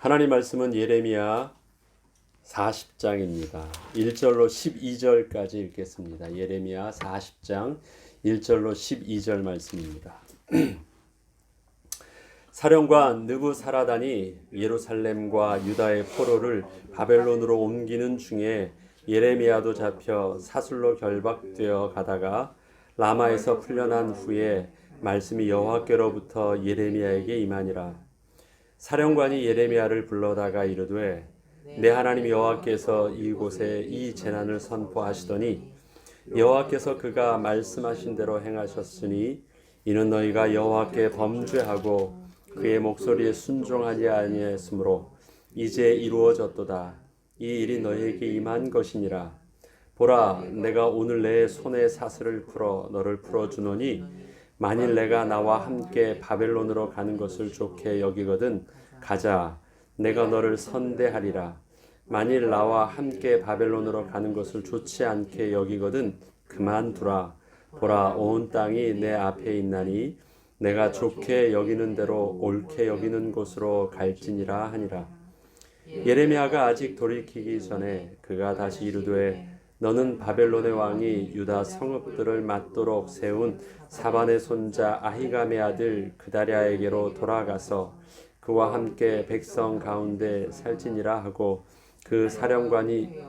하나님 말씀은 예레미야 40장입니다. 1절로 12절까지 읽겠습니다. 예레미야 40장 1절로 12절 말씀입니다. 사령관 느부사라단이 예루살렘과 유다의 포로를 바벨론으로 옮기는 중에 예레미야도 잡혀 사슬로 결박되어 가다가 라마에서 풀려난 후에 말씀이 여호와께로부터 예레미야에게 임하니라. 사령관이 예레미야를 불러다가 이르되 내 하나님 여호와께서 이곳에 이 재난을 선포하시더니 여호와께서 그가 말씀하신 대로 행하셨으니 이는 너희가 여호와께 범죄하고 그의 목소리에 순종하지 아니하였으므로 이제 이루어졌도다. 이 일이 너희에게 임한 것이니라. 보라, 내가 오늘 내 손에 사슬을 풀어 너를 풀어주노니 만일 내가 나와 함께 바벨론으로 가는 것을 좋게 여기거든 가자. 내가 너를 선대하리라. 만일 나와 함께 바벨론으로 가는 것을 좋지 않게 여기거든 그만두라. 보라, 온 땅이 내 앞에 있나니 내가 좋게 여기는 대로 옳게 여기는 곳으로 갈지니라 하니라. 예레미야가 아직 돌이키기 전에 그가 다시 이르되 너는 바벨론의 왕이 유다 성읍들을 맞도록 세운 사반의 손자 아히감의 아들 그다랴에게로 돌아가서 그와 함께 백성 가운데 살지니라 하고 그 사령관이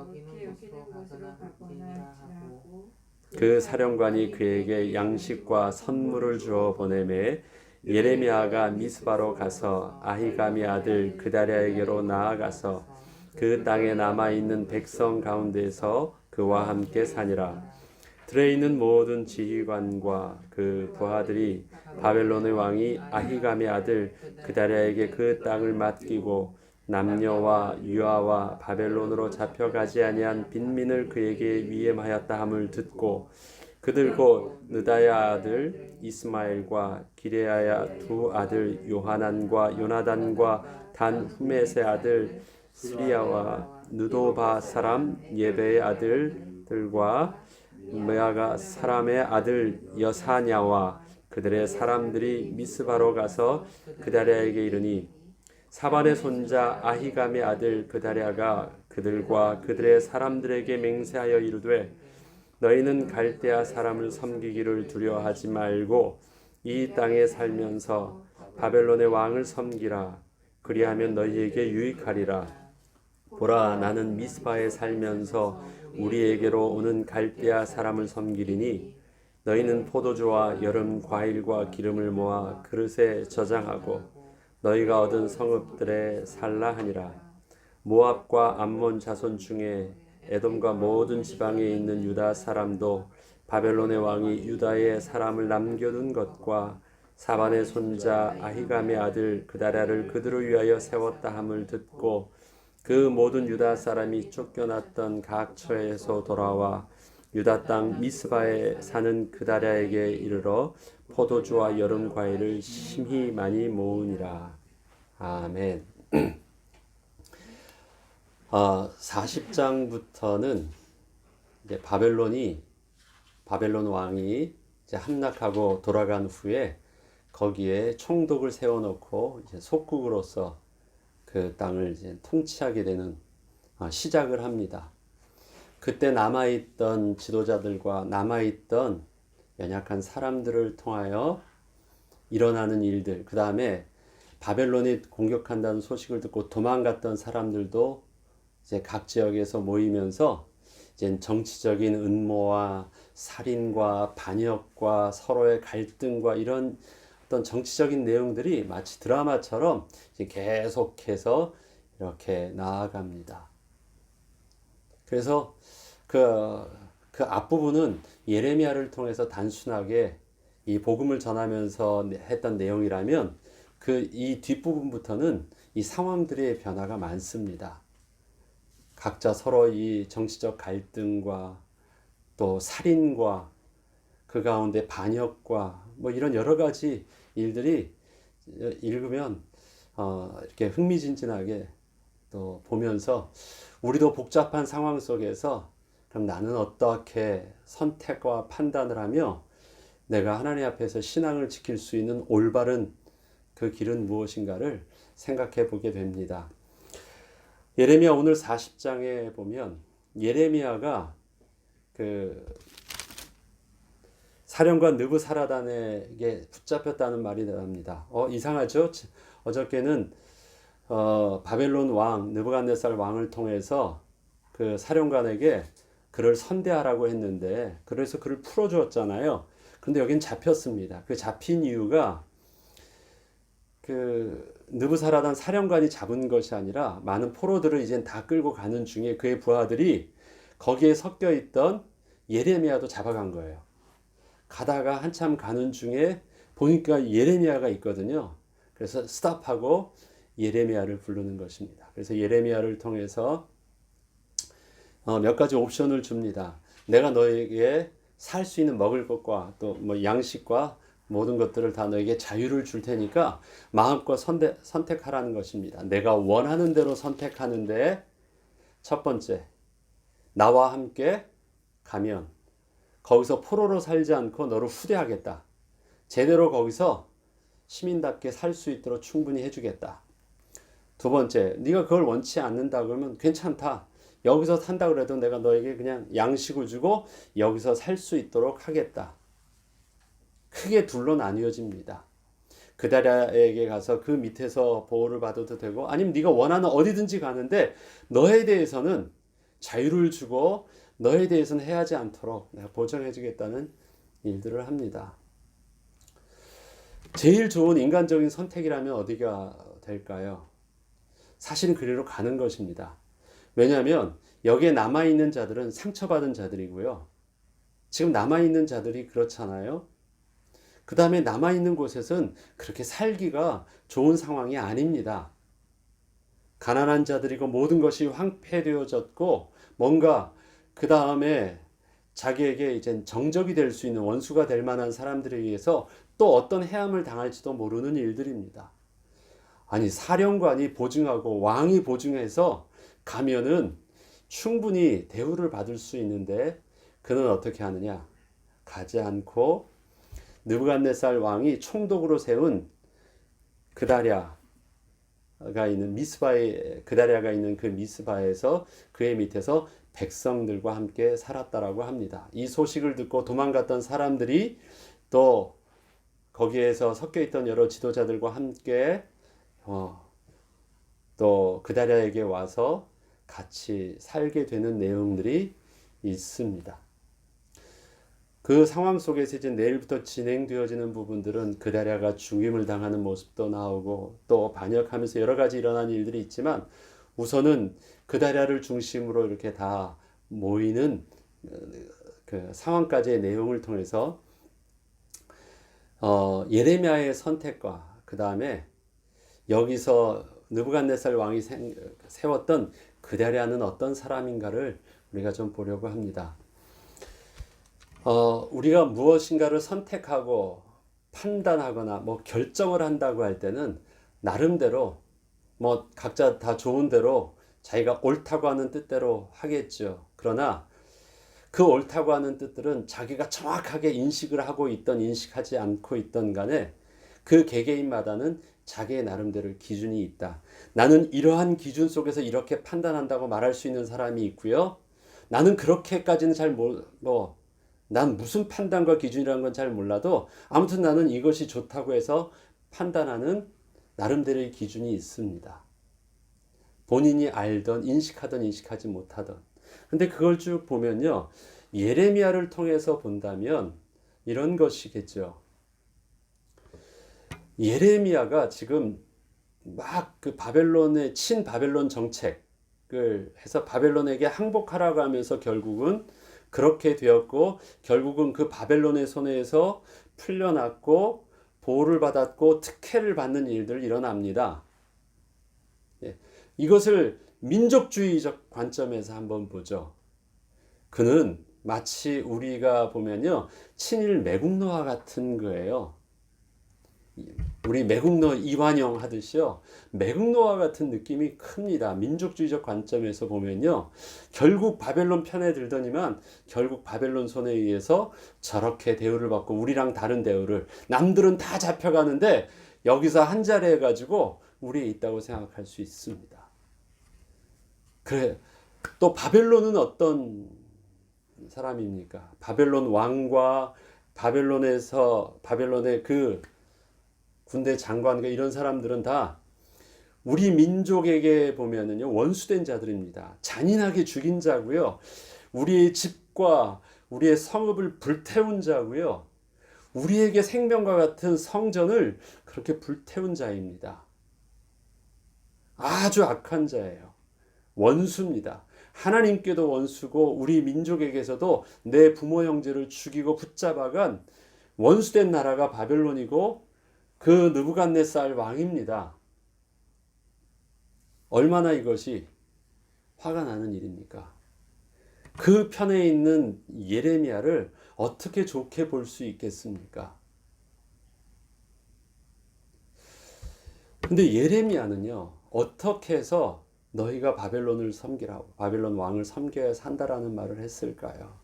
그에게 양식과 선물을 주어 보내매 예레미야가 미스바로 가서 아히감의 아들 그다랴에게로 나아가서 그 땅에 남아있는 백성 가운데서 그와 함께 사니라. 들에 있는 모든 지휘관과 그 부하들이 바벨론의 왕이 아히감의 아들 그다랴에게 그 땅을 맡기고 남녀와 유아와 바벨론으로 잡혀가지 아니한 빈민을 그에게 위임하였다 함을 듣고 그들 곧 느다야 아들 이스마엘과 기레아야 두 아들 요하난과 요나단과 단후메스의 아들 스리야와 느도바 사람 예베의 아들들과 메아가 사람의 아들 여사냐와 그들의 사람들이 미스바로 가서 그다랴에게 이르니 사반의 손자 아히감의 아들 그다랴가 그들과 그들의 사람들에게 맹세하여 이르되 너희는 갈대아 사람을 섬기기를 두려워하지 말고 이 땅에 살면서 바벨론의 왕을 섬기라. 그리하면 너희에게 유익하리라. 보라, 나는 미스바에 살면서 우리에게로 오는 갈대아 사람을 섬기리니 너희는 포도주와 여름 과일과 기름을 모아 그릇에 저장하고 너희가 얻은 성읍들에 살라 하니라. 모압과 암몬 자손 중에 에돔과 모든 지방에 있는 유다 사람도 바벨론의 왕이 유다의 사람을 남겨둔 것과 사반의 손자 아히감의 아들 그다랴를 그들을 위하여 세웠다 함을 듣고 그 모든 유다 사람이 쫓겨났던 각 처에서 돌아와 유다 땅 미스바에 사는 그다랴에게 이르러 포도주와 여름 과일을 심히 많이 모으니라. 아멘. 40장부터는 이제 바벨론 왕이 이제 함락하고 돌아간 후에 거기에 총독을 세워놓고 이제 속국으로서 그 땅을 이제 통치하게 되는 시작을 합니다. 그때 남아있던 지도자들과 남아있던 연약한 사람들을 통하여 일어나는 일들, 그 다음에 바벨론이 공격한다는 소식을 듣고 도망갔던 사람들도 이제 각 지역에서 모이면서 이제 정치적인 음모와 살인과 반역과 서로의 갈등과 이런 어떤 정치적인 내용들이 마치 드라마처럼 이제 계속해서 이렇게 나아갑니다. 그래서 그 앞부분은 예레미야를 통해서 단순하게 이 복음을 전하면서 했던 내용이라면 이 뒷부분부터는 이 상황들의 변화가 많습니다. 각자 서로 이 정치적 갈등과 또 살인과 그 가운데 반역과 뭐 이런 여러 가지 일들이 읽으면 이렇게 흥미진진하게 또 보면서 우리도 복잡한 상황 속에서 그럼 나는 어떻게 선택과 판단을 하며 내가 하나님 앞에서 신앙을 지킬 수 있는 올바른 그 길은 무엇인가를 생각해 보게 됩니다. 예레미야 오늘 40장에 보면 예레미야가 그 사령관 느부사라단에게 붙잡혔다는 말이 나옵니다. 이상하죠? 어저께는 바벨론 왕 느부갓네살 왕을 통해서 그 사령관에게 그를 선대하라고 했는데 그래서 그를 풀어주었잖아요. 그런데 여긴 잡혔습니다. 그 잡힌 이유가 그 느부사라단 사령관이 잡은 것이 아니라 많은 포로들을 이젠 다 끌고 가는 중에 그의 부하들이 거기에 섞여 있던 예레미야도 잡아간 거예요. 가다가 한참 가는 중에 보니까 예레미야가 있거든요. 그래서 스탑하고 예레미야를 부르는 것입니다. 그래서 예레미야를 통해서 몇 가지 옵션을 줍니다. 내가 너에게 살 수 있는 먹을 것과 또 뭐 양식과 모든 것들을 다 너에게 자유를 줄 테니까 마음껏 선택하라는 것입니다. 내가 원하는 대로 선택하는데 첫 번째, 나와 함께 가면 거기서 포로로 살지 않고 너를 후대하겠다. 제대로 거기서 시민답게 살 수 있도록 충분히 해주겠다. 두 번째, 네가 그걸 원치 않는다 그러면 괜찮다. 여기서 산다 그래도 내가 너에게 그냥 양식을 주고 여기서 살 수 있도록 하겠다. 크게 둘로 나뉘어집니다. 그다랴에게 가서 그 밑에서 보호를 받아도 되고 아니면 네가 원하는 어디든지 가는데 너에 대해서는 자유를 주고 너에 대해서는 해하지 않도록 내가 보장해 주겠다는 일들을 합니다. 제일 좋은 인간적인 선택이라면 어디가 될까요? 사실은 그리로 가는 것입니다. 왜냐하면 여기에 남아있는 자들은 상처받은 자들이고요. 지금 남아있는 자들이 그렇잖아요. 그 다음에 남아있는 곳에서는 그렇게 살기가 좋은 상황이 아닙니다. 가난한 자들이고 모든 것이 황폐되어졌고 뭔가 그 다음에 자기에게 이제 정적이 될 수 있는 원수가 될 만한 사람들에 의해서 또 어떤 해함을 당할지도 모르는 일들입니다. 아니 사령관이 보증하고 왕이 보증해서 가면은 충분히 대우를 받을 수 있는데 그는 어떻게 하느냐? 가지 않고 느부갓네살 왕이 총독으로 세운 그다랴가 있는 미스바에 그다랴가 있는 그 미스바에서 그의 밑에서 백성들과 함께 살았다라고 합니다. 이 소식을 듣고 도망갔던 사람들이 또 거기에서 섞여 있던 여러 지도자들과 함께 또 그다랴에게 와서 같이 살게 되는 내용들이 있습니다. 그 상황 속에서 이제 내일부터 진행되어지는 부분들은 그다랴가 죽임을 당하는 모습도 나오고 또 반역하면서 여러 가지 일어나는 일들이 있지만 우선은 그다랴를 중심으로 이렇게 다 모이는 그 상황까지의 내용을 통해서 예레미야의 선택과 그 다음에 여기서 느부갓네살 왕이 세웠던 그다랴는 어떤 사람인가를 우리가 좀 보려고 합니다. 우리가 무엇인가를 선택하고 판단하거나 뭐 결정을 한다고 할 때는 나름대로 뭐 각자 다 좋은 대로 자기가 옳다고 하는 뜻대로 하겠죠. 그러나 그 옳다고 하는 뜻들은 자기가 정확하게 인식을 하고 있던 인식하지 않고 있던 간에 그 개개인마다는 자기의 나름대로 기준이 있다. 나는 이러한 기준 속에서 이렇게 판단한다고 말할 수 있는 사람이 있고요. 나는 그렇게까지는 난 무슨 판단과 기준이라는 건 잘 몰라도 아무튼 나는 이것이 좋다고 해서 판단하는 나름대로의 기준이 있습니다. 본인이 알던 인식하던 인식하지 못하던. 근데 그걸 쭉 보면요. 예레미야를 통해서 본다면 이런 것이겠죠. 예레미야가 지금 막 그 바벨론의 친바벨론 정책을 해서 바벨론에게 항복하라고 하면서 결국은 그렇게 되었고 결국은 그 바벨론의 손에서 풀려났고 보호를 받았고 특혜를 받는 일들이 일어납니다. 이것을 민족주의적 관점에서 한번 보죠. 그는 마치 우리가 보면요 친일 매국노와 같은 거예요. 우리 매국노 이완영 하듯이요. 매국노와 같은 느낌이 큽니다. 민족주의적 관점에서 보면요. 결국 바벨론 편에 들더니만 결국 바벨론 손에 의해서 저렇게 대우를 받고 우리랑 다른 대우를 남들은 다 잡혀가는데 여기서 한 자리 해가지고 우리에 있다고 생각할 수 있습니다. 그래, 또 바벨론은 어떤 사람입니까? 바벨론 왕과 바벨론의 그 군대 장관과 이런 사람들은 다 우리 민족에게 보면은요, 원수된 자들입니다. 잔인하게 죽인 자고요. 우리의 집과 우리의 성읍을 불태운 자고요. 우리에게 생명과 같은 성전을 그렇게 불태운 자입니다. 아주 악한 자예요. 원수입니다. 하나님께도 원수고 우리 민족에게서도 내 부모 형제를 죽이고 붙잡아간 원수된 나라가 바벨론이고 그 느부갓네살 왕입니다. 얼마나 이것이 화가 나는 일입니까? 그 편에 있는 예레미야를 어떻게 좋게 볼 수 있겠습니까? 근데 예레미야는요, 어떻게 해서 너희가 바벨론을 섬기라고, 바벨론 왕을 섬겨야 산다라는 말을 했을까요?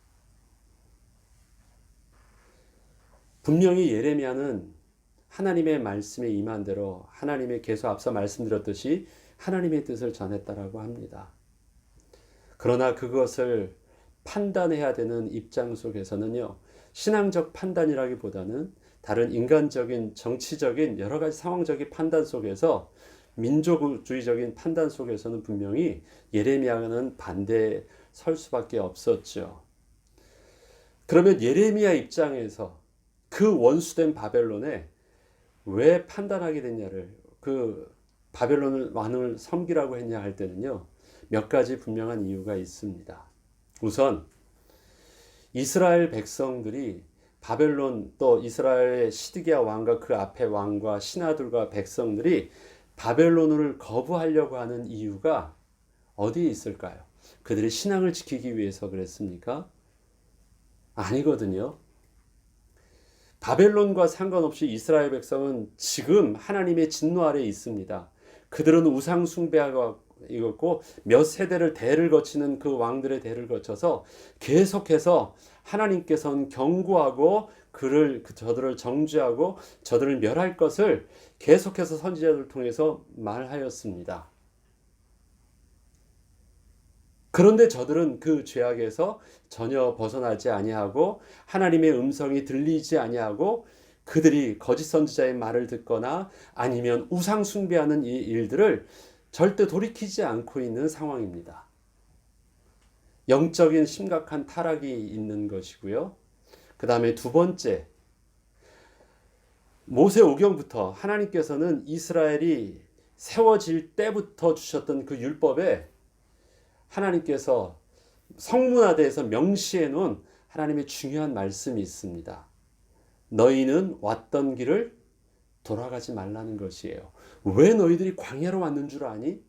분명히 예레미야는 하나님의 말씀에 임한 대로 하나님의 계속 앞서 말씀드렸듯이 하나님의 뜻을 전했다라고 합니다. 그러나 그것을 판단해야 되는 입장 속에서는요, 신앙적 판단이라기보다는 다른 인간적인 정치적인 여러 가지 상황적인 판단 속에서 민족주의적인 판단 속에서는 분명히 예레미야는 반대에 설 수밖에 없었죠. 그러면 예레미야 입장에서 그 원수된 바벨론에 왜 판단하게 됐냐를, 그 바벨론을 왕을 섬기라고 했냐 할 때는요, 몇 가지 분명한 이유가 있습니다. 우선 이스라엘 백성들이 바벨론, 또 이스라엘의 시드기야 왕과 그 앞에 왕과 신하들과 백성들이 바벨론을 거부하려고 하는 이유가 어디에 있을까요? 그들이 신앙을 지키기 위해서 그랬습니까? 아니거든요. 바벨론과 상관없이 이스라엘 백성은 지금 하나님의 진노 아래에 있습니다. 그들은 우상 숭배하고 있고 몇 세대를 대를 거치는 그 왕들의 대를 거쳐서 계속해서 하나님께서는 경고하고 저들을 정죄하고 저들을 멸할 것을 계속해서 선지자들을 통해서 말하였습니다. 그런데 저들은 그 죄악에서 전혀 벗어나지 아니하고 하나님의 음성이 들리지 아니하고 그들이 거짓 선지자의 말을 듣거나 아니면 우상 숭배하는 이 일들을 절대 돌이키지 않고 있는 상황입니다. 영적인 심각한 타락이 있는 것이고요. 그 다음에 두 번째, 모세오경부터 하나님께서는 이스라엘이 세워질 때부터 주셨던 그 율법에 하나님께서 성문화대에서 명시해 놓은 하나님의 중요한 말씀이 있습니다. 너희는 왔던 길을 돌아가지 말라는 것이에요. 왜 너희들이 광야로 왔는 줄 아니?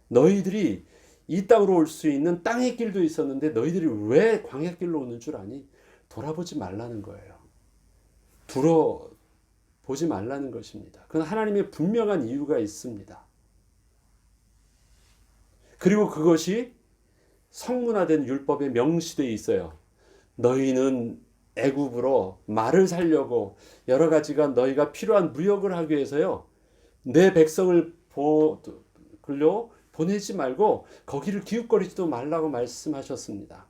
너희들이 이 땅으로 올 수 있는 땅의 길도 있었는데 너희들이 왜 광야길로 오는 줄 아니? 돌아보지 말라는 거예요. 보지 말라는 것입니다. 그건 하나님의 분명한 이유가 있습니다. 그리고 그것이 성문화된 율법에 명시되어 있어요. 너희는 애굽으로 말을 살려고 여러 가지가 너희가 필요한 무역을 하기 위해서요. 내 백성을 보내지 말고 거기를 기웃거리지도 말라고 말씀하셨습니다.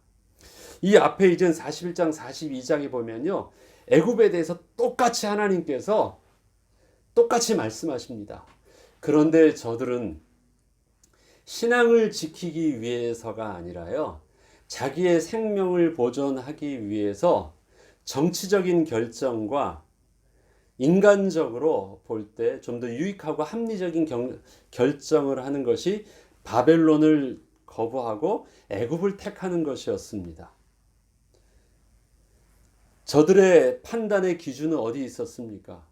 이 앞에 이제 41장 42장에 보면요. 애굽에 대해서 똑같이 하나님께서 똑같이 말씀하십니다. 그런데 저들은 신앙을 지키기 위해서가 아니라요. 자기의 생명을 보존하기 위해서 정치적인 결정과 인간적으로 볼 때 좀 더 유익하고 합리적인 결정을 하는 것이 바벨론을 거부하고 애굽을 택하는 것이었습니다. 저들의 판단의 기준은 어디 있었습니까?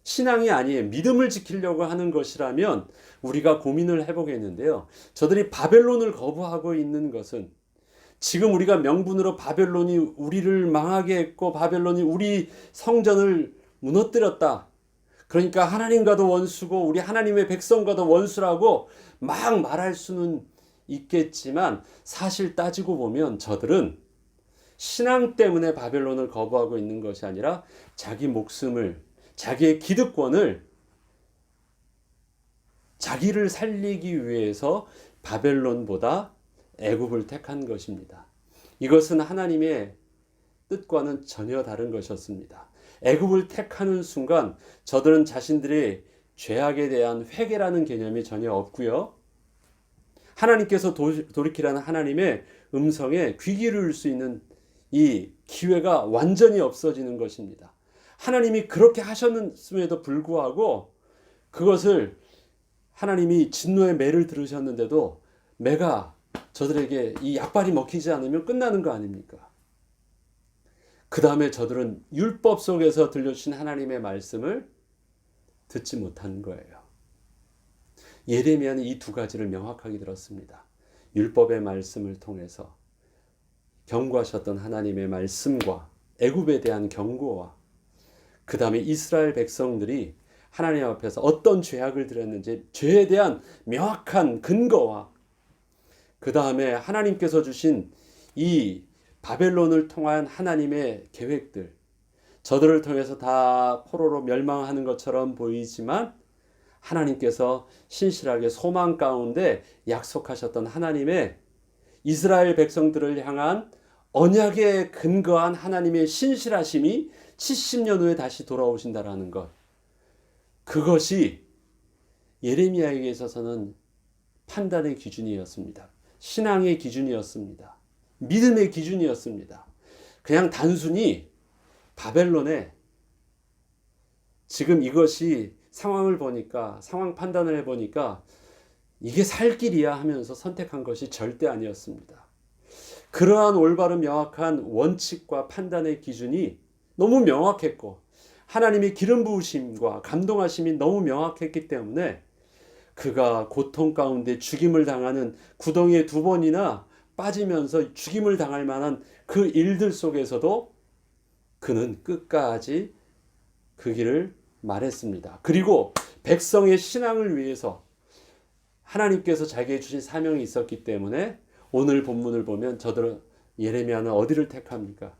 신앙이 아니에요. 믿음을 지키려고 하는 것이라면 우리가 고민을 해보겠는데요. 저들이 바벨론을 거부하고 있는 것은 지금 우리가 명분으로 바벨론이 우리를 망하게 했고 바벨론이 우리 성전을 무너뜨렸다. 그러니까 하나님과도 원수고 우리 하나님의 백성과도 원수라고 막 말할 수는 있겠지만 사실 따지고 보면 저들은 신앙 때문에 바벨론을 거부하고 있는 것이 아니라 자기 목숨을, 자기의 기득권을 자기를 살리기 위해서 바벨론보다 애굽을 택한 것입니다. 이것은 하나님의 뜻과는 전혀 다른 것이었습니다. 애굽을 택하는 순간 저들은 자신들의 죄악에 대한 회개라는 개념이 전혀 없고요. 하나님께서 돌이키라는 하나님의 음성에 귀 기울일 수 있는 이 기회가 완전히 없어지는 것입니다. 하나님이 그렇게 하셨음에도 불구하고 그것을 하나님이 진노의 매를 들으셨는데도 매가 저들에게 이 약발이 먹히지 않으면 끝나는 거 아닙니까? 그 다음에 저들은 율법 속에서 들려주신 하나님의 말씀을 듣지 못한 거예요. 예레미야는 이 두 가지를 명확하게 들었습니다. 율법의 말씀을 통해서 경고하셨던 하나님의 말씀과 애굽에 대한 경고와 그 다음에 이스라엘 백성들이 하나님 앞에서 어떤 죄악을 드렸는지 죄에 대한 명확한 근거와 그 다음에 하나님께서 주신 이 바벨론을 통한 하나님의 계획들, 저들을 통해서 다 포로로 멸망하는 것처럼 보이지만 하나님께서 신실하게 소망 가운데 약속하셨던 하나님의 이스라엘 백성들을 향한 언약에 근거한 하나님의 신실하심이 70년 후에 다시 돌아오신다라는 것. 그것이 예레미야에게 있어서는 판단의 기준이었습니다. 신앙의 기준이었습니다. 믿음의 기준이었습니다. 그냥 단순히 바벨론에 지금 이것이 상황을 보니까 상황 판단을 해보니까 이게 살 길이야 하면서 선택한 것이 절대 아니었습니다. 그러한 올바른 명확한 원칙과 판단의 기준이 너무 명확했고 하나님의 기름 부으심과 감동하심이 너무 명확했기 때문에 그가 고통 가운데 죽임을 당하는 구덩이에 2번이나 빠지면서 죽임을 당할 만한 그 일들 속에서도 그는 끝까지 그 길을 말했습니다. 그리고 백성의 신앙을 위해서 하나님께서 자기에게 주신 사명이 있었기 때문에 오늘 본문을 보면 저들은 예레미야는 어디를 택합니까?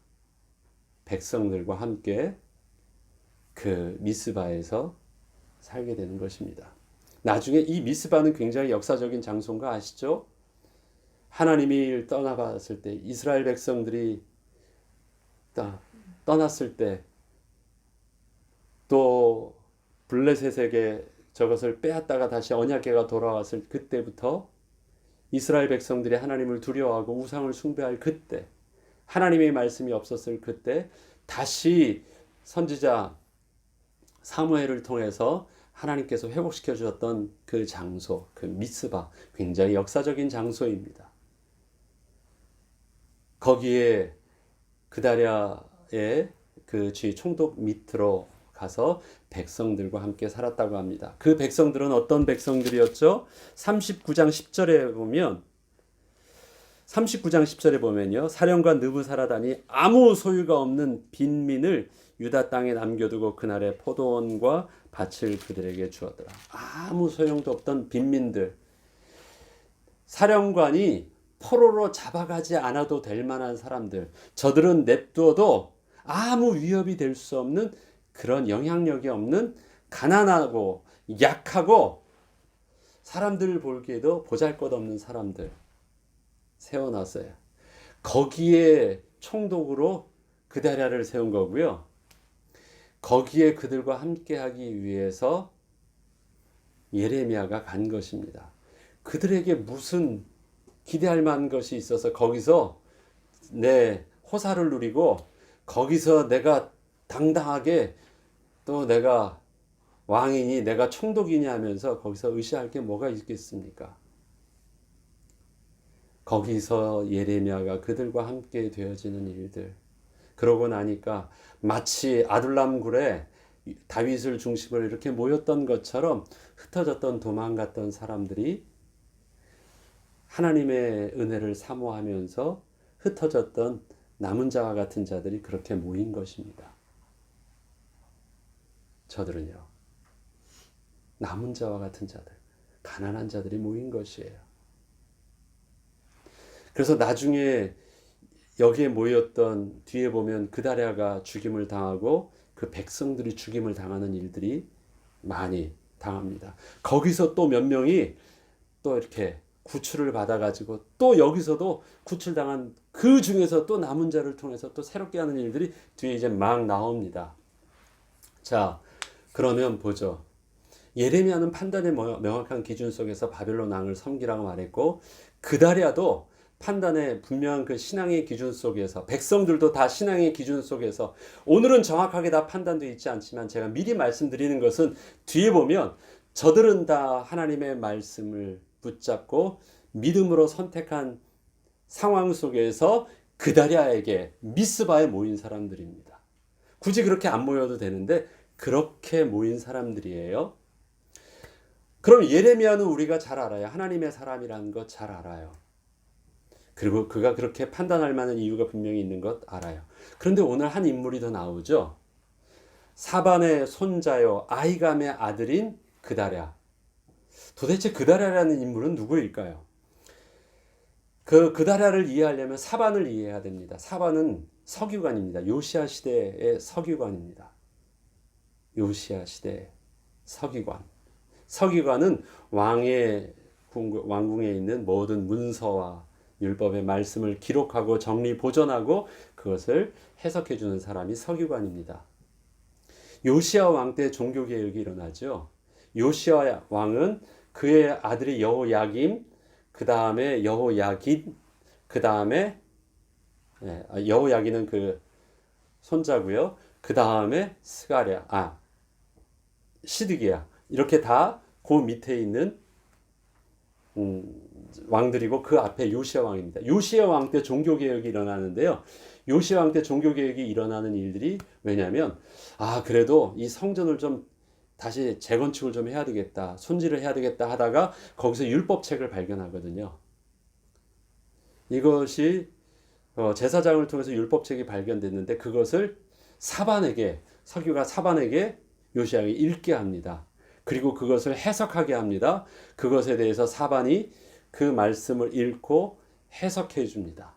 백성들과 함께 그 미스바에서 살게 되는 것입니다. 나중에 이 미스바는 굉장히 역사적인 장소인 거 아시죠? 하나님이 떠나봤을 때 이스라엘 백성들이 떠났을 때 또 블레셋에게 저것을 빼앗다가 다시 언약궤가 돌아왔을 그때부터 이스라엘 백성들이 하나님을 두려워하고 우상을 숭배할 그때 하나님의 말씀이 없었을 그때 다시 선지자 사무엘을 통해서 하나님께서 회복시켜 주셨던 그 장소, 그 미스바, 굉장히 역사적인 장소입니다. 거기에 그다랴의 그 쥐 총독 밑으로 가서 백성들과 함께 살았다고 합니다. 그 백성들은 어떤 백성들이었죠? 39장 10절에 보면요. 사령관 느부사라단이 아무 소유가 없는 빈민을 유다 땅에 남겨두고 그날의 포도원과 밭을 그들에게 주었더라. 아무 소용도 없던 빈민들. 사령관이 포로로 잡아가지 않아도 될 만한 사람들. 저들은 냅두어도 아무 위협이 될 수 없는 그런 영향력이 없는 가난하고 약하고 사람들 보기에도 보잘것없는 사람들 세워놨어요. 거기에 총독으로 그다랴를 세운 거고요. 거기에 그들과 함께하기 위해서 예레미야가 간 것입니다. 그들에게 무슨 기대할 만한 것이 있어서 거기서 내 호사를 누리고 거기서 내가 당당하게 또 내가 왕이니 내가 총독이니 하면서 거기서 의시할 게 뭐가 있겠습니까? 거기서 예레미야가 그들과 함께 되어지는 일들. 그러고 나니까 마치 아둘람 굴에 다윗을 중심으로 이렇게 모였던 것처럼 흩어졌던 도망갔던 사람들이 하나님의 은혜를 사모하면서 흩어졌던 남은 자와 같은 자들이 그렇게 모인 것입니다. 저들은요, 남은 자와 같은 자들, 가난한 자들이 모인 것이에요. 그래서 나중에 여기에 모였던 뒤에 보면 그다랴가 죽임을 당하고 그 백성들이 죽임을 당하는 일들이 많이 당합니다. 거기서 또 몇 명이 또 이렇게 구출을 받아가지고 또 여기서도 구출당한 그 중에서 또 남은 자를 통해서 또 새롭게 하는 일들이 뒤에 이제 막 나옵니다. 자, 그러면 보죠. 예레미야는 판단의 명확한 기준 속에서 바벨론 왕을 섬기라고 말했고, 그다랴도 판단의 분명한 그 신앙의 기준 속에서, 백성들도 다 신앙의 기준 속에서, 오늘은 정확하게 다 판단되어 있지 않지만 제가 미리 말씀드리는 것은 뒤에 보면 저들은 다 하나님의 말씀을 붙잡고 믿음으로 선택한 상황 속에서 그다랴에게 미스바에 모인 사람들입니다. 굳이 그렇게 안 모여도 되는데 그렇게 모인 사람들이에요. 그럼 예레미야는 우리가 잘 알아요. 하나님의 사람이라는 것 잘 알아요. 그리고 그가 그렇게 판단할 만한 이유가 분명히 있는 것 알아요. 그런데 오늘 한 인물이 더 나오죠. 사반의 손자요 아히감의 아들인 그다랴. 도대체 그다랴라는 인물은 누구일까요? 그다랴를 이해하려면 사반을 이해해야 됩니다. 사반은 서기관입니다. 요시야 시대의 서기관입니다. 요시야 시대의 서기관. 서기관은 왕궁에 있는 모든 문서와 율법의 말씀을 기록하고 정리 보존하고 그것을 해석해 주는 사람이 서기관입니다. 요시야 왕 때 종교 개혁이 일어나죠. 요시야 왕은 그의 아들이 여호야김, 그 다음에 여호야긴, 그 다음에 여호야긴은 그 손자고요. 그 다음에 시드기야. 이렇게 다 그 밑에 있는 왕들이고 그 앞에 요시야 왕입니다. 요시야 왕 때 종교 개혁이 일어나는데요. 요시야 왕 때 종교 개혁이 일어나는 일들이 왜냐하면 그래도 이 성전을 좀 다시 재건축을 좀 해야 되겠다, 손질을 해야 되겠다 하다가 거기서 율법책을 발견하거든요. 이것이 제사장을 통해서 율법책이 발견됐는데 그것을 서기가 사반에게 요시야에게 읽게 합니다. 그리고 그것을 해석하게 합니다. 그것에 대해서 사반이 그 말씀을 읽고 해석해 줍니다.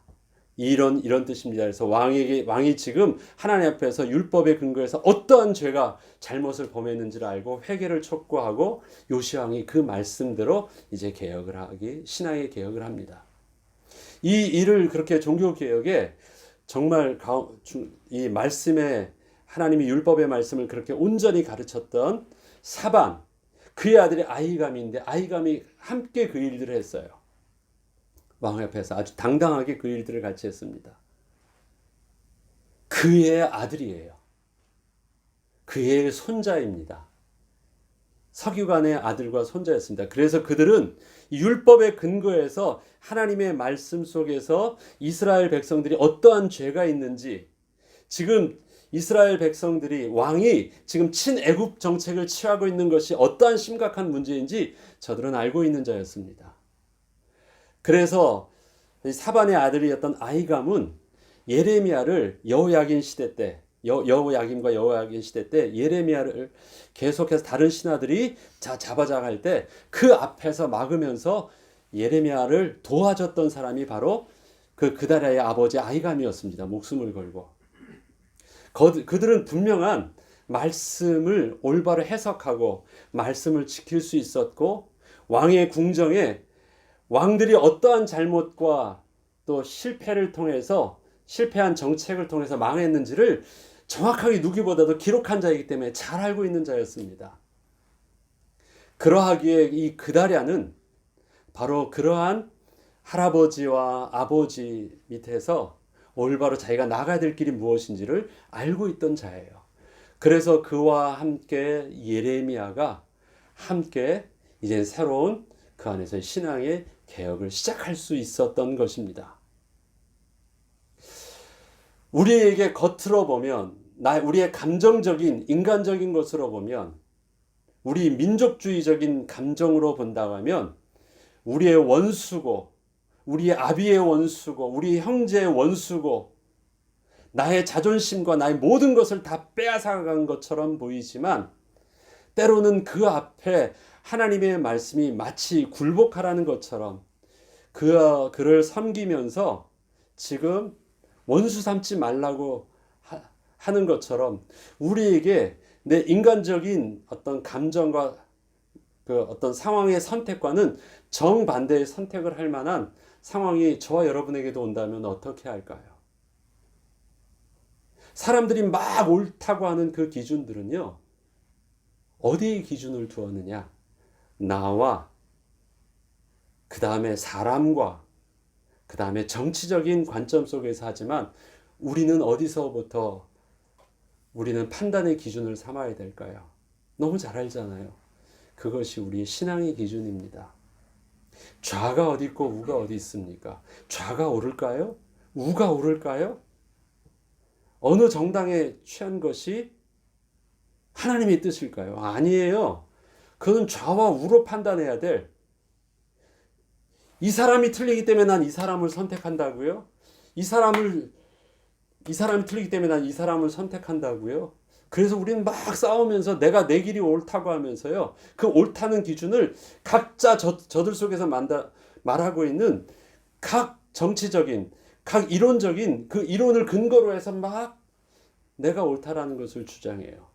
이런 뜻입니다. 그래서 왕이 지금 하나님 앞에서 율법에 근거해서 어떠한 죄가 잘못을 범했는지를 알고 회개를 촉구하고 요시야 왕이 그 말씀대로 이제 신앙의 개혁을 합니다. 이 일을 그렇게 종교 개혁에 정말 이 말씀의 하나님이 율법의 말씀을 그렇게 온전히 가르쳤던 사반, 그의 아들이 아히감인데 아히감이 함께 그 일들을 했어요. 왕 앞에서 아주 당당하게 그 일들을 같이 했습니다. 그의 아들이에요. 그의 손자입니다. 서기관의 아들과 손자였습니다. 그래서 그들은 율법의 근거에서 하나님의 말씀 속에서 이스라엘 백성들이 어떠한 죄가 있는지, 지금 이스라엘 백성들이 왕이 지금 친애굽 정책을 취하고 있는 것이 어떠한 심각한 문제인지 저들은 알고 있는 자였습니다. 그래서 사반의 아들이었던 아히감은 예레미야를 여호야긴 시대 때, 여호야김과 여호야긴 시대 때 예레미야를 계속해서 다른 신하들이 잡아갈 때 그 앞에서 막으면서 예레미야를 도와줬던 사람이 바로 그다랴의 아버지 아히감이었습니다. 목숨을 걸고. 그들은 분명한 말씀을 올바로 해석하고 말씀을 지킬 수 있었고, 왕의 궁정에 왕들이 어떠한 잘못과 또 실패한 정책을 통해서 망했는지를 정확하게 누구보다도 기록한 자이기 때문에 잘 알고 있는 자였습니다. 그러하기에 이 그다랴는 바로 그러한 할아버지와 아버지 밑에서 올바로 자기가 나가야 될 길이 무엇인지를 알고 있던 자예요. 그래서 그와 함께 예레미야가 함께 이제 새로운 그 안에서 신앙의 개혁을 시작할 수 있었던 것입니다. 우리에게 겉으로 보면, 우리의 감정적인 인간적인 것으로 보면, 우리 민족주의적인 감정으로 본다고 하면 우리의 원수고, 우리의 아비의 원수고, 우리 형제의 원수고, 나의 자존심과 나의 모든 것을 다 빼앗아간 것처럼 보이지만, 때로는 그 앞에 하나님의 말씀이 마치 굴복하라는 것처럼 그를 섬기면서 지금 원수 삼지 말라고 하는 것처럼 우리에게 내 인간적인 어떤 감정과 그 어떤 상황의 선택과는 정반대의 선택을 할 만한 상황이 저와 여러분에게도 온다면 어떻게 할까요? 사람들이 막 옳다고 하는 그 기준들은요, 어디에 기준을 두었느냐? 나와, 그 다음에 사람과, 그 다음에 정치적인 관점 속에서 하지만 우리는 어디서부터 우리는 판단의 기준을 삼아야 될까요? 너무 잘 알잖아요. 그것이 우리의 신앙의 기준입니다. 좌가 어디 있고 우가 어디 있습니까? 좌가 오를까요? 우가 오를까요? 어느 정당에 취한 것이 하나님의 뜻일까요? 아니에요. 그건 좌와 우로 판단해야 될, 이 사람이 틀리기 때문에 난 이 사람을 선택한다고요? 이 사람이 틀리기 때문에 난 이 사람을 선택한다고요? 그래서 우리는 막 싸우면서 내가 내 길이 옳다고 하면서요. 그 옳다는 기준을 각자 저들 속에서 말하고 있는 각 정치적인, 각 이론적인 그 이론을 근거로 해서 막 내가 옳다라는 것을 주장해요.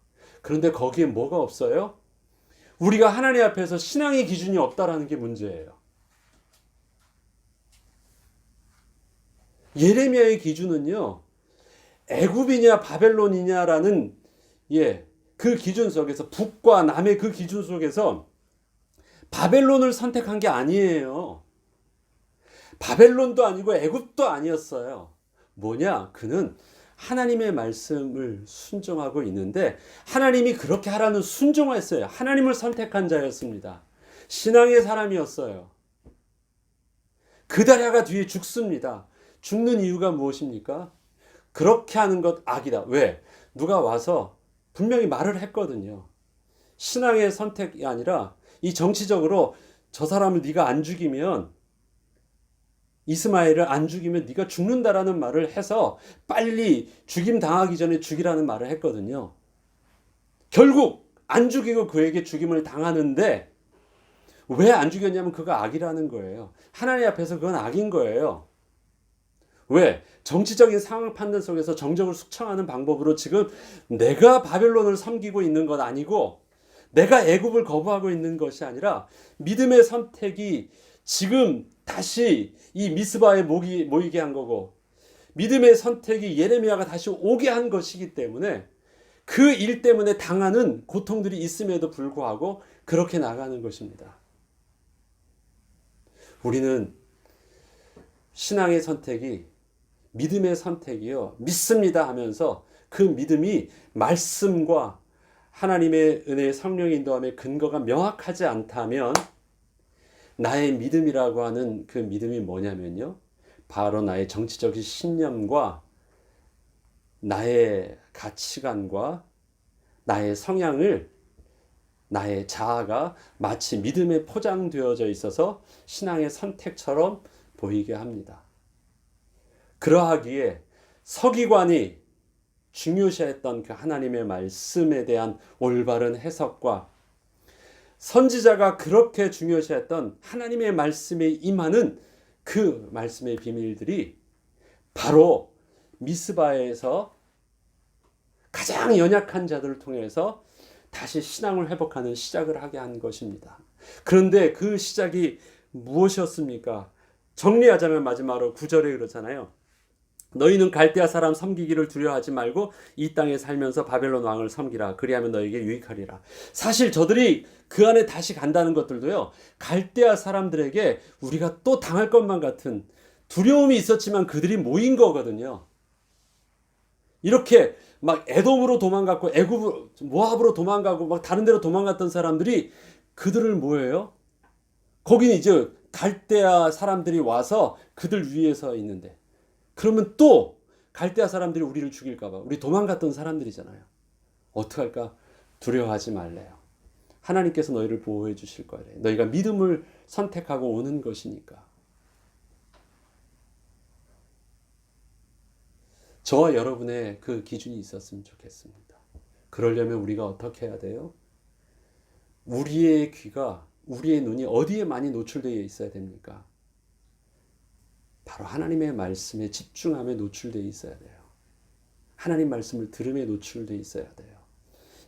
그런데 거기에 뭐가 없어요? 우리가 하나님 앞에서 신앙의 기준이 없다라는 게 문제예요. 예레미야의 기준은요, 애굽이냐 바벨론이냐라는 그 기준 속에서, 북과 남의 그 기준 속에서 바벨론을 선택한 게 아니에요. 바벨론도 아니고 애굽도 아니었어요. 뭐냐? 그는 하나님의 말씀을 순종하고 있는데 하나님이 그렇게 하라는 순종했어요. 하나님을 선택한 자였습니다. 신앙의 사람이었어요. 그다랴가 뒤에 죽습니다. 죽는 이유가 무엇입니까? 그렇게 하는 것 악이다. 왜? 누가 와서 분명히 말을 했거든요. 신앙의 선택이 아니라 이 정치적으로 저 사람을 네가 안 죽이면, 이스마엘을 안 죽이면 네가 죽는다라는 말을 해서 빨리 죽임 당하기 전에 죽이라는 말을 했거든요. 결국 안 죽이고 그에게 죽임을 당하는데 왜 안 죽였냐면 그거 악이라는 거예요. 하나님 앞에서 그건 악인 거예요. 왜? 정치적인 상황 판단 속에서 정적을 숙청하는 방법으로 지금 내가 바벨론을 섬기고 있는 건 아니고 내가 애굽을 거부하고 있는 것이 아니라 믿음의 선택이 지금 다시 이 미스바에 모이게 한 거고, 믿음의 선택이 예레미야가 다시 오게 한 것이기 때문에 그 일 때문에 당하는 고통들이 있음에도 불구하고 그렇게 나가는 것입니다. 우리는 신앙의 선택이, 믿음의 선택이요, 믿습니다 하면서 그 믿음이 말씀과 하나님의 은혜의 성령의 인도함의 근거가 명확하지 않다면 나의 믿음이라고 하는 그 믿음이 뭐냐면요, 바로 나의 정치적인 신념과 나의 가치관과 나의 성향을, 나의 자아가 마치 믿음에 포장되어져 있어서 신앙의 선택처럼 보이게 합니다. 그러하기에 서기관이 중요시했던 그 하나님의 말씀에 대한 올바른 해석과 선지자가 그렇게 중요시했던 하나님의 말씀에 임하는 그 말씀의 비밀들이 바로 미스바에서 가장 연약한 자들을 통해서 다시 신앙을 회복하는 시작을 하게 한 것입니다. 그런데 그 시작이 무엇이었습니까? 정리하자면 마지막으로 9절에 그러잖아요. 너희는 갈대아 사람 섬기기를 두려워하지 말고 이 땅에 살면서 바벨론 왕을 섬기라. 그리하면 너에게 유익하리라. 사실 저들이 그 안에 다시 간다는 것들도요, 갈대아 사람들에게 우리가 또 당할 것만 같은 두려움이 있었지만 그들이 모인 거거든요. 이렇게 막 에돔으로 도망갔고 애굽으로, 모압으로 도망가고 막 다른 데로 도망갔던 사람들이 그들을 뭐예요? 거기는 이제 갈대아 사람들이 와서 그들 위에 서 있는데, 그러면 또 갈대아 사람들이 우리를 죽일까봐, 우리 도망갔던 사람들이잖아요. 어떡할까? 두려워하지 말래요. 하나님께서 너희를 보호해 주실 거래요. 너희가 믿음을 선택하고 오는 것이니까. 저와 여러분의 그 기준이 있었으면 좋겠습니다. 그러려면 우리가 어떻게 해야 돼요? 우리의 귀가, 우리의 눈이 어디에 많이 노출되어 있어야 됩니까? 바로 하나님의 말씀에 집중함에 노출되어 있어야 돼요. 하나님 말씀을 들음에 노출되어 있어야 돼요.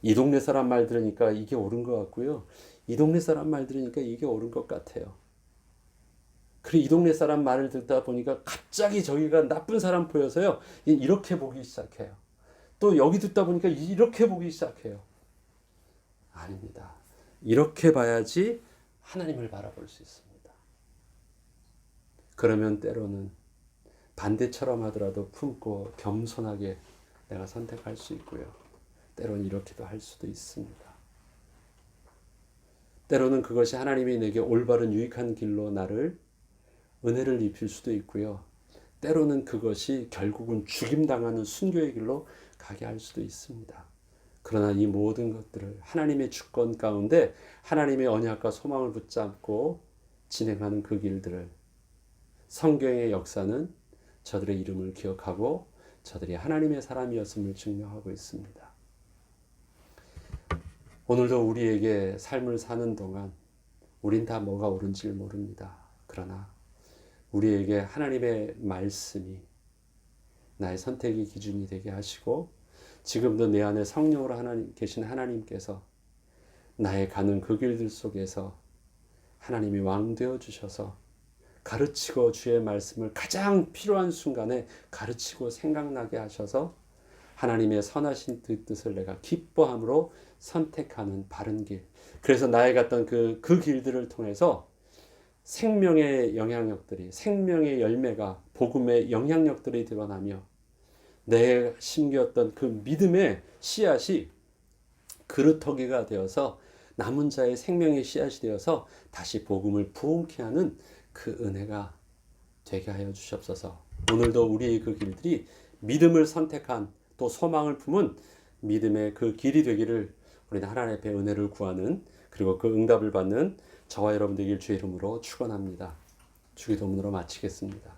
이 동네 사람 말 들으니까 이게 옳은 것 같고요. 이 동네 사람 말 들으니까 이게 옳은 것 같아요. 그리고 이 동네 사람 말을 듣다 보니까 갑자기 저기가 나쁜 사람 보여서요. 이렇게 보기 시작해요. 또 여기 듣다 보니까 이렇게 보기 시작해요. 아닙니다. 이렇게 봐야지 하나님을 바라볼 수 있습니다. 그러면 때로는 반대처럼 하더라도 품고 겸손하게 내가 선택할 수 있고요. 때로는 이렇게도 할 수도 있습니다. 때로는 그것이 하나님이 내게 올바른 유익한 길로 나를 은혜를 입힐 수도 있고요. 때로는 그것이 결국은 죽임당하는 순교의 길로 가게 할 수도 있습니다. 그러나 이 모든 것들을 하나님의 주권 가운데 하나님의 언약과 소망을 붙잡고 진행하는 그 길들을 성경의 역사는 저들의 이름을 기억하고 저들이 하나님의 사람이었음을 증명하고 있습니다. 오늘도 우리에게 삶을 사는 동안 우린 다 뭐가 옳은지 모릅니다. 그러나 우리에게 하나님의 말씀이 나의 선택의 기준이 되게 하시고 지금도 내 안에 성령으로 계신 하나님께서 나의 가는 그 길들 속에서 하나님이 왕 되어 주셔서 가르치고 주의 말씀을 가장 필요한 순간에 가르치고 생각나게 하셔서 하나님의 선하신 뜻을 내가 기뻐함으로 선택하는 바른 길. 그래서 나의 갔던 그 길들을 통해서 생명의 영향력들이, 생명의 열매가 복음의 영향력들이 드러나며 내 심겼던 그 믿음의 씨앗이 그루터기가 되어서 남은 자의 생명의 씨앗이 되어서 다시 복음을 부흥케 하는 그 은혜가 되게 하여 주시옵소서. 오늘도 우리의 그 길들이 믿음을 선택한 또 소망을 품은 믿음의 그 길이 되기를 우리는 하나님 앞에 은혜를 구하는 그리고 그 응답을 받는 저와 여러분 되길 주의 이름으로 축원합니다. 주기도문으로 마치겠습니다.